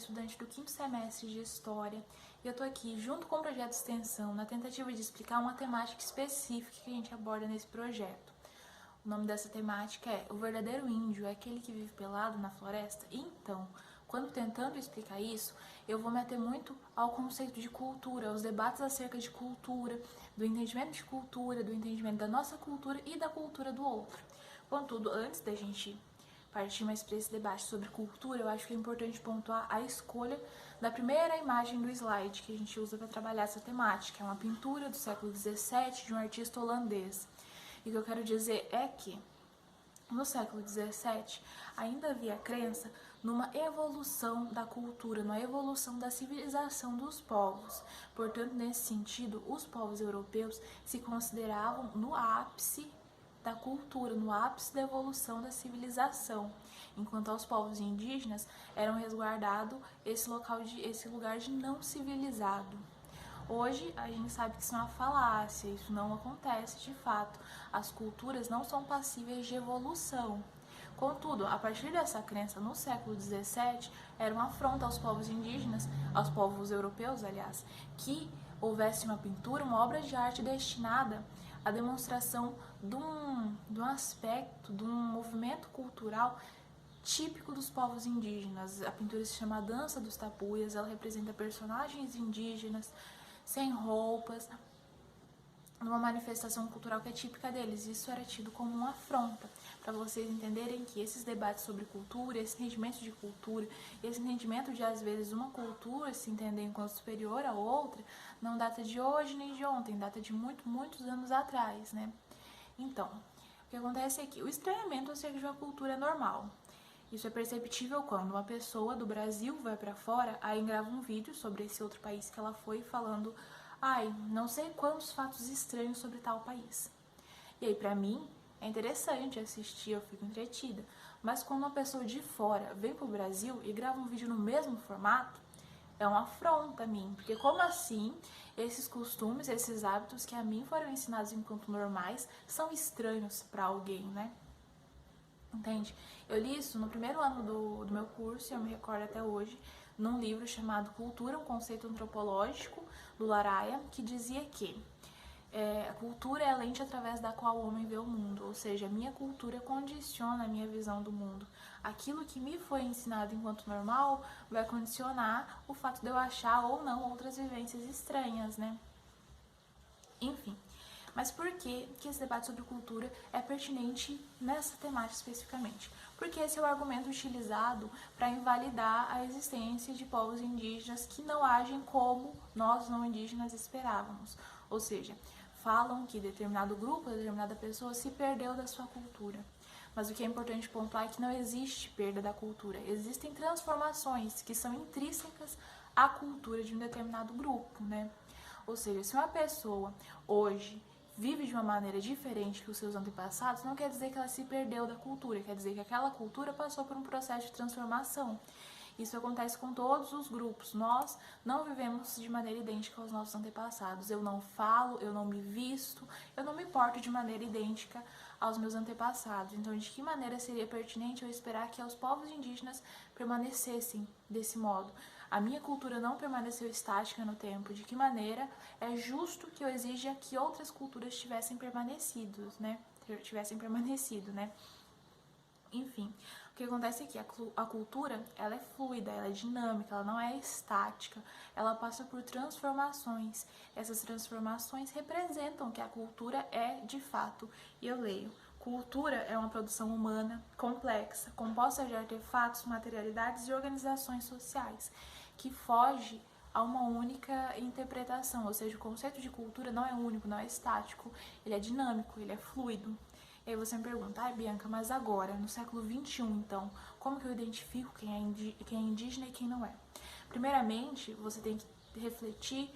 estudante do 5º semestre de História e eu tô aqui junto com o projeto de extensão na tentativa de explicar uma temática específica que a gente aborda nesse projeto. O nome dessa temática é O Verdadeiro Índio é aquele que vive pelado na floresta? Então, quando tentando explicar isso, eu vou me ater muito ao conceito de cultura, aos debates acerca de cultura, do entendimento de cultura, do entendimento da nossa cultura e da cultura do outro. Contudo, antes da gente partir mais para esse debate sobre cultura, eu acho que é importante pontuar a escolha da primeira imagem do slide que a gente usa para trabalhar essa temática. É uma pintura do século XVII de um artista holandês. E o que eu quero dizer é que no século XVII ainda havia crença numa evolução da cultura, numa evolução da civilização dos povos. Portanto, nesse sentido, os povos europeus se consideravam no ápice da cultura, no ápice da evolução da civilização, enquanto aos povos indígenas eram resguardado esse lugar de não civilizado. Hoje a gente sabe que isso é uma falácia, isso não acontece de fato. As culturas não são passíveis de evolução. Contudo, a partir dessa crença no século XVII, era uma afronta aos povos indígenas, aos povos europeus, aliás, que houvesse uma pintura, uma obra de arte destinada à demonstração de um aspecto, de um movimento cultural típico dos povos indígenas. A pintura se chama Dança dos Tapuias, ela representa personagens indígenas sem roupas, numa manifestação cultural que é típica deles. Isso era tido como uma afronta, para vocês entenderem que esses debates sobre cultura, esse entendimento de cultura, esse entendimento de, às vezes, uma cultura se entender enquanto superior a outra, não data de hoje nem de ontem, data de muitos anos atrás, né? Então, o que acontece é que o estranhamento acerca de uma cultura é normal. Isso é perceptível quando uma pessoa do Brasil vai para fora, aí grava um vídeo sobre esse outro país que ela foi falando, não sei quantos fatos estranhos sobre tal país. E aí, pra mim, é interessante assistir, eu fico entretida. Mas quando uma pessoa de fora vem pro Brasil e grava um vídeo no mesmo formato, é uma afronta a mim. Porque como assim esses costumes, esses hábitos que a mim foram ensinados enquanto normais, são estranhos para alguém, né? Entende? Eu li isso no primeiro ano do meu curso, e eu me recordo até hoje, num livro chamado Cultura, um conceito antropológico, do Laraia, que dizia que a cultura é a lente através da qual o homem vê o mundo, ou seja, a minha cultura condiciona a minha visão do mundo. Aquilo que me foi ensinado enquanto normal vai condicionar o fato de eu achar ou não outras vivências estranhas, né? Enfim. Mas por que esse debate sobre cultura é pertinente nessa temática especificamente? Porque esse é o argumento utilizado para invalidar a existência de povos indígenas que não agem como nós não indígenas esperávamos. Ou seja, falam que determinado grupo, determinada pessoa se perdeu da sua cultura. Mas o que é importante pontuar é que não existe perda da cultura. Existem transformações que são intrínsecas à cultura de um determinado grupo, né? Ou seja, se uma pessoa hoje vive de uma maneira diferente que os seus antepassados, não quer dizer que ela se perdeu da cultura, quer dizer que aquela cultura passou por um processo de transformação. Isso acontece com todos os grupos. Nós não vivemos de maneira idêntica aos nossos antepassados. Eu não falo, eu não me visto, eu não me porto de maneira idêntica aos meus antepassados. Então, de que maneira seria pertinente eu esperar que os povos indígenas permanecessem desse modo? A minha cultura não permaneceu estática no tempo. De que maneira é justo que eu exija que outras culturas tivessem permanecido, né? Enfim, o que acontece é que a cultura, ela é fluida, ela é dinâmica, ela não é estática, ela passa por transformações. Essas transformações representam que a cultura é, de fato, e eu leio, cultura é uma produção humana complexa, composta de artefatos, materialidades e organizações sociais, que foge a uma única interpretação, ou seja, o conceito de cultura não é único, não é estático, ele é dinâmico, ele é fluido. E aí você me pergunta, Bianca, mas agora, no século XXI, então, como que eu identifico quem é indígena e quem não é? Primeiramente, você tem que refletir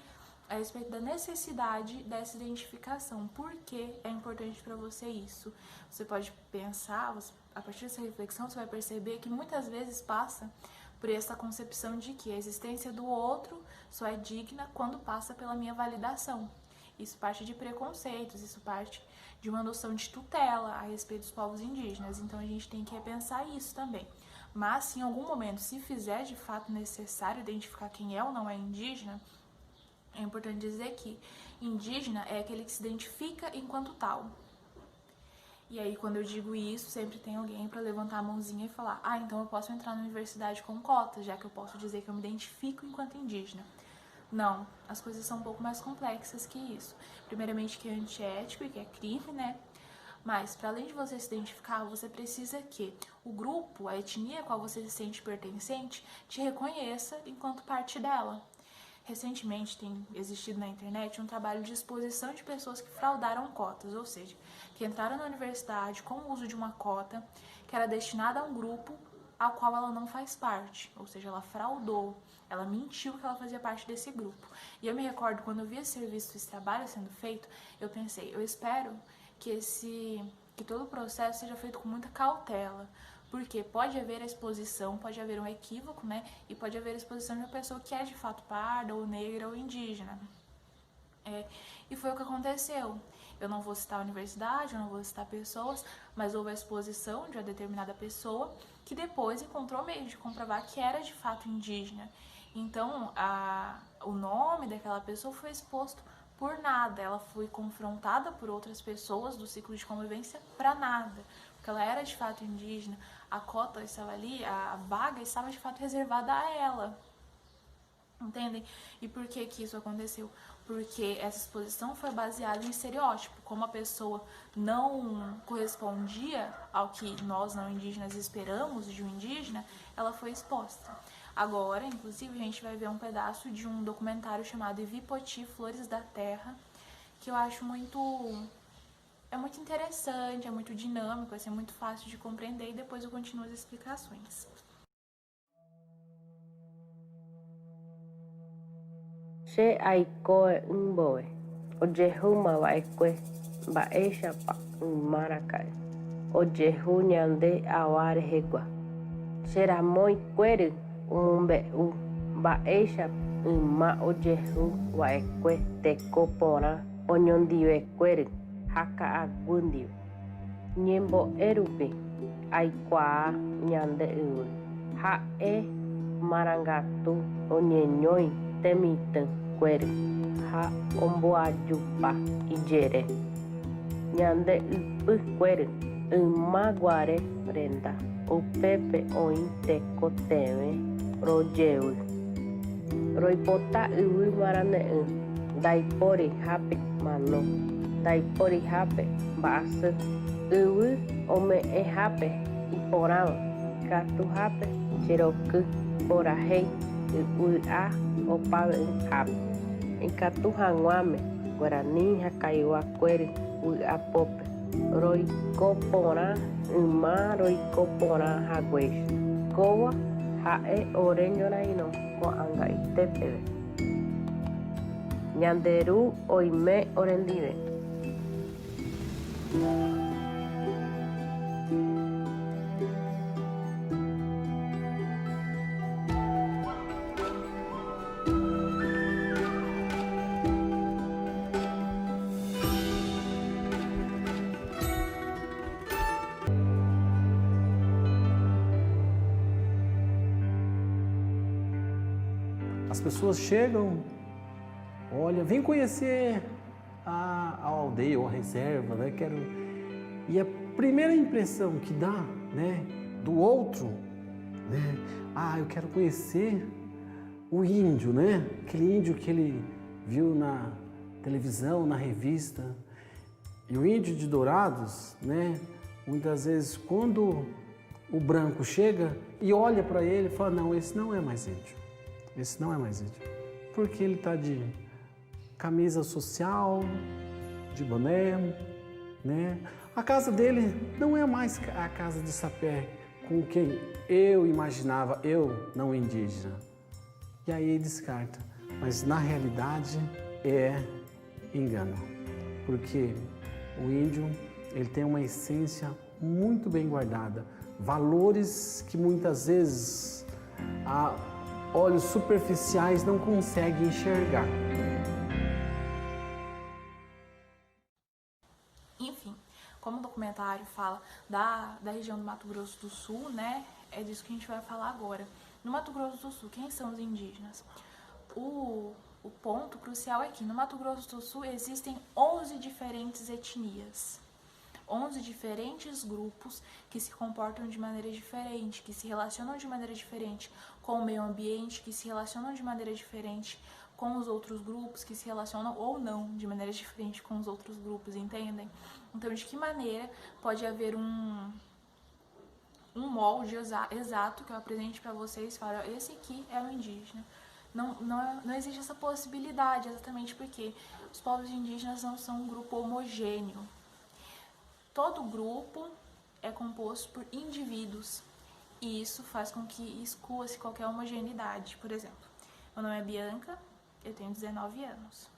a respeito da necessidade dessa identificação. Por que é importante para você isso? Você pode pensar, a partir dessa reflexão, você vai perceber que muitas vezes passa por essa concepção de que a existência do outro só é digna quando passa pela minha validação. Isso parte de preconceitos, isso parte de uma noção de tutela a respeito dos povos indígenas. Então a gente tem que repensar isso também. Mas, se em algum momento se fizer de fato necessário identificar quem é ou não é indígena, é importante dizer que indígena é aquele que se identifica enquanto tal. E aí, quando eu digo isso, sempre tem alguém para levantar a mãozinha e falar: ah, então eu posso entrar na universidade com cotas, já que eu posso dizer que eu me identifico enquanto indígena. Não, as coisas são um pouco mais complexas que isso. Primeiramente, que é antiético e que é crime, né? Mas, para além de você se identificar, você precisa que o grupo, a etnia a qual você se sente pertencente, te reconheça enquanto parte dela. Recentemente tem existido na internet um trabalho de exposição de pessoas que fraudaram cotas, ou seja, que entraram na universidade com o uso de uma cota que era destinada a um grupo ao qual ela não faz parte, ou seja, ela fraudou, ela mentiu que ela fazia parte desse grupo. E eu me recordo, quando eu vi esse trabalho sendo feito, eu pensei, eu espero que todo o processo seja feito com muita cautela, porque pode haver a exposição, pode haver um equívoco, né? E pode haver a exposição de uma pessoa que é de fato parda, ou negra, ou indígena. E foi o que aconteceu. Eu não vou citar a universidade, eu não vou citar pessoas, mas houve a exposição de uma determinada pessoa que depois encontrou meio de comprovar que era de fato indígena. Então, o nome daquela pessoa foi exposto por nada. Ela foi confrontada por outras pessoas do ciclo de convivência para nada. Porque ela era de fato indígena, a cota estava ali, a vaga estava de fato reservada a ela. Entendem? E por que que isso aconteceu? Porque essa exposição foi baseada em estereótipo. Como a pessoa não correspondia ao que nós não indígenas esperamos de um indígena, ela foi exposta. Agora, inclusive, a gente vai ver um pedaço de um documentário chamado Ivipoti, Flores da Terra, que eu acho é muito interessante, é muito dinâmico, vai ser muito fácil de compreender, e depois eu continuo as explicações. Che aikoe mboe, ojehu mawakwe, baesha pa marakae, ojehu nyande aware hegua. Cheramoi quere umbe baesha ma ojehu waekwe tekopora oniondiwe quere haka agundio. Nyembo erupe aikwa nyande ha marangatu onyenyoi temitan quere ha omboajupa ijere nyande quere maguare renda o pepe oin tekoteme rojeu roipota marane daipori hape mano daipori hape basa ome hape iporama katu hape cherokü porahei a opave hape enkatu hanguame guarani hakaiwa quere apope roicopora roicopora haguex koa hae oreñoraino ko'anga itépeve ñanderu oime orendive. As pessoas chegam, olha, vem conhecer a aldeia ou a reserva, né? E a primeira impressão que dá, né, do outro, né? Eu quero conhecer o índio, né? Aquele índio que ele viu na televisão, na revista. E o índio de Dourados, né? Muitas vezes quando o branco chega e olha para ele, fala: não, esse não é mais índio. Esse não é mais índio, porque ele está de camisa social, de boné, né? A casa dele não é mais a casa de sapé com quem eu imaginava, eu não indígena. E aí ele descarta, mas na realidade é engano, porque o índio ele tem uma essência muito bem guardada, valores que muitas vezes olhos superficiais não conseguem enxergar. Enfim, como o documentário fala da região do Mato Grosso do Sul, né, é disso que a gente vai falar agora. No Mato Grosso do Sul, quem são os indígenas? O ponto crucial é que no Mato Grosso do Sul existem 11 diferentes etnias. 11 diferentes grupos que se comportam de maneira diferente, que se relacionam de maneira diferente com o meio ambiente, que se relacionam de maneira diferente com os outros grupos, que se relacionam ou não de maneira diferente com os outros grupos, entendem? Então, de que maneira pode haver um molde exato que eu apresente para vocês, falo, esse aqui é o indígena. Não existe essa possibilidade, exatamente porque os povos indígenas não são um grupo homogêneo. Todo grupo é composto por indivíduos e isso faz com que exclua-se qualquer homogeneidade. Por exemplo, meu nome é Bianca, eu tenho 19 anos.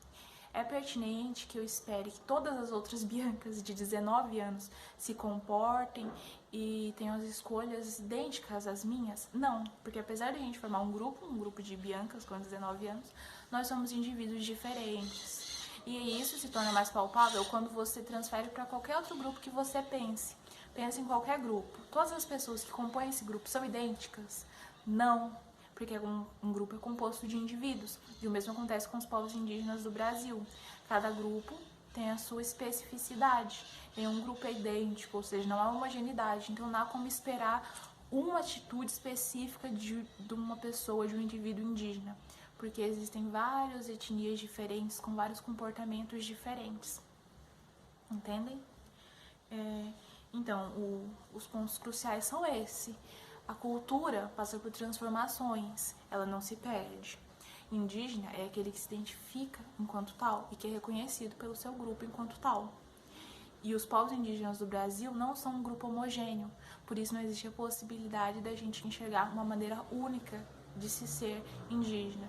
É pertinente que eu espere que todas as outras Biancas de 19 anos se comportem e tenham as escolhas idênticas às minhas? Não, porque apesar de a gente formar um grupo de Biancas com 19 anos, nós somos indivíduos diferentes. E isso se torna mais palpável quando você transfere para qualquer outro grupo que você pense. Pense em qualquer grupo. Todas as pessoas que compõem esse grupo são idênticas? Não, porque um grupo é composto de indivíduos. E o mesmo acontece com os povos indígenas do Brasil. Cada grupo tem a sua especificidade. Nenhum grupo é idêntico, ou seja, não há homogeneidade. Então não há como esperar uma atitude específica de uma pessoa, de um indivíduo indígena. Porque existem várias etnias diferentes, com vários comportamentos diferentes. Entendem? Então, os pontos cruciais são esse. A cultura passa por transformações, ela não se perde. Indígena é aquele que se identifica enquanto tal e que é reconhecido pelo seu grupo enquanto tal. E os povos indígenas do Brasil não são um grupo homogêneo, por isso não existe a possibilidade da gente enxergar uma maneira única de se ser indígena.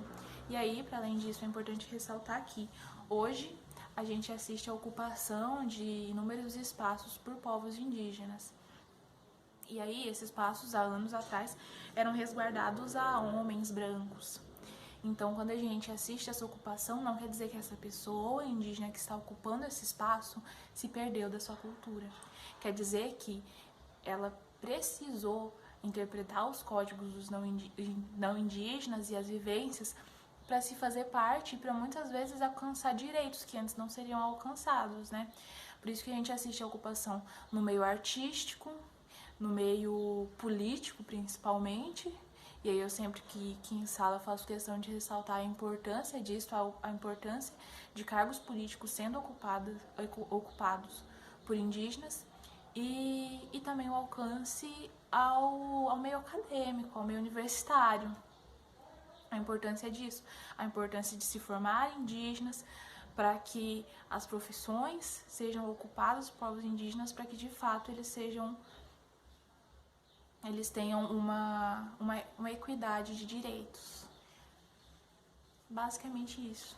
E aí, para além disso, é importante ressaltar que hoje a gente assiste à ocupação de inúmeros espaços por povos indígenas. E aí, esses espaços, há anos atrás, eram resguardados a homens brancos. Então, quando a gente assiste essa ocupação, não quer dizer que essa pessoa indígena que está ocupando esse espaço se perdeu da sua cultura. Quer dizer que ela precisou interpretar os códigos dos não indígenas e as vivências para se fazer parte e para muitas vezes alcançar direitos que antes não seriam alcançados, né? Por isso que a gente assiste a ocupação no meio artístico, no meio político principalmente, e aí eu sempre que em sala faço questão de ressaltar a importância disso, a importância de cargos políticos sendo ocupados por indígenas e também o alcance ao meio acadêmico, ao meio universitário. A importância disso, a importância de se formar indígenas para que as profissões sejam ocupadas por povos indígenas, para que de fato eles tenham uma equidade de direitos. Basicamente isso.